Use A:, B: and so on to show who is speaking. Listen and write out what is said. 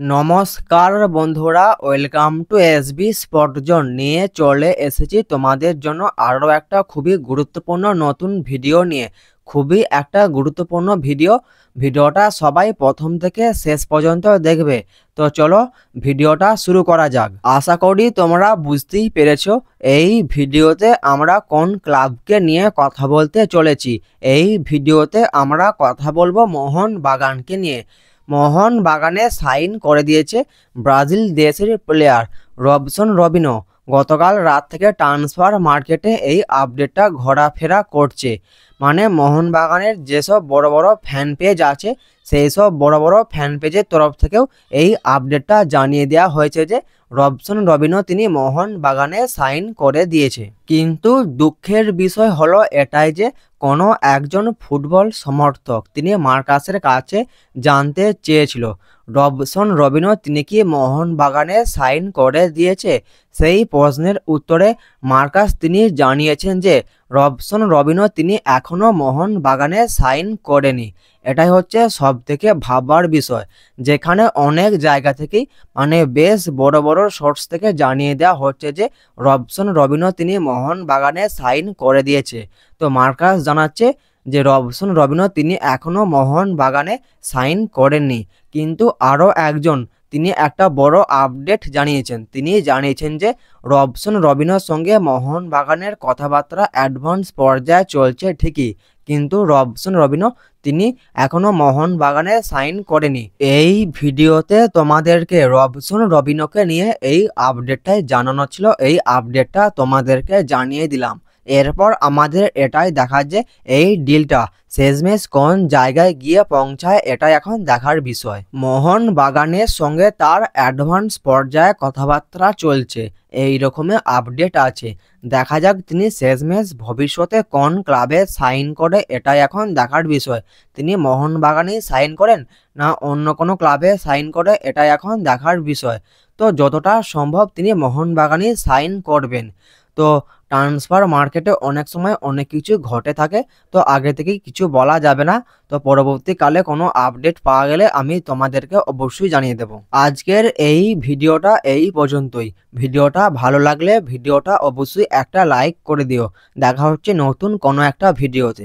A: নমস্কার বন্ধুরা, welcome to SB spot zone. নিয়ে চলে এসেছি তোমাদের জন্য আরও একটা খুবই গুরুত্বপূর্ণ নতুন ভিডিও নিয়ে। খুবই একটা গুরুত্বপূর্ণ ভিডিওটা সবাই প্রথম থেকে শেষ পর্যন্ত দেখবে। তো চলো ভিডিওটা শুরু করা যাক। আশা করি তোমরা বুঝতেই পেরেছো এই ভিডিওতে আমরা কোন ক্লাবকে নিয়ে কথা বলতে চলেছি। এই ভিডিওতে আমরা কথা বলবো মোহনবাগানকে নিয়ে। মোহনবাগানে সাইন করে দিয়েছে ব্রাজিল দেশের প্লেয়ার রবসন রবিনো। গতকাল রাত থেকে ট্রান্সফার মার্কেটে এই আপডেটটা ঘোরাফেরা করছে। মানে মোহনবাগানের যেসব বড় বড় ফ্যান পেজ আছে সেই সব বড় বড় ফ্যান পেজের তরফ থেকেও এই আপডেটটা জানিয়ে দেওয়া হয়েছে যে রবসন রবিনো তিনি মোহনবাগানে সাইন করে দিয়েছে। কিন্তু দুঃখের বিষয় হলো এটাই যে কোনো একজন ফুটবল সমর্থক তিনি মার্কাসের কাছে জানতে চেয়েছিল রবসন রবিনো তিনি কি মোহনবাগানে সাইন করে দিয়েছে। সেই প্রশ্নের উত্তরে মার্কাস তিনি জানিয়েছেন যে রবসন রবিনো তিনি এখনও মোহনবাগানে সাইন করেনি। এটাই হচ্ছে সব থেকে ভাবার বিষয়, যেখানে অনেক জায়গা থেকেই মানে বেশ বড় বড় সোর্স থেকে জানিয়ে দেওয়া হচ্ছে যে রবসন রবিনো তিনি মোহনবাগানে সাইন করে দিয়েছে। তো মার্কাস জানাচ্ছে যে রবসন রবিনো তিনি এখনও মোহনবাগানে সাইন করেননি। কিন্তু আরও একজন তিনি একটা বড় আপডেট জানিয়েছেন। তিনি জানিয়েছেন যে রবসন রবিনোর সঙ্গে মোহনবাগানের কথাবার্তা অ্যাডভান্স পর্যায়ে চলছে ঠিকই, কিন্তু রবসন রবিনো তিনি এখনও মোহনবাগানে সাইন করেনি। এই ভিডিওতে তোমাদেরকে রবসন রবিনোকে নিয়ে এই আপডেটটাই জানানো ছিল। এই আপডেটটা তোমাদেরকে জানিয়ে দিলাম। এরপর আমাদের এটাই দেখা যে এই ডিলটা শেষমেশ কোন জায়গায় গিয়ে পৌঁছায় এটাই এখন দেখার বিষয়। মোহনবাগানের সঙ্গে তার অ্যাডভান্স পর্যায়ে কথাবার্তা চলছে, এই রকমের আপডেট আছে। দেখা যাক তিনি শেষমেশ ভবিষ্যতে কোন ক্লাবে সাইন করে এটাই এখন দেখার বিষয়। তিনি মোহনবাগানেই সাইন করেন না অন্য কোনো ক্লাবে সাইন করে এটাই এখন দেখার বিষয়। তো যতটা সম্ভব তিনি মোহনবাগানেই সাইন করবেন। তো ট্রান্সফার মার্কেটে অনেক সময় অনেক কিছু ঘটে থাকে, তো আগে থেকেই কিছু বলা যাবে না। তো পরবর্তীকালে কোনো আপডেট পাওয়া গেলে আমি তোমাদেরকে অবশ্যই জানিয়ে দেব। আজকের এই ভিডিওটা এই পর্যন্তই। ভিডিওটা ভালো লাগলে ভিডিওটা অবশ্যই একটা লাইক করে দিও। দেখা হচ্ছে নতুন কোনো একটা ভিডিওতে।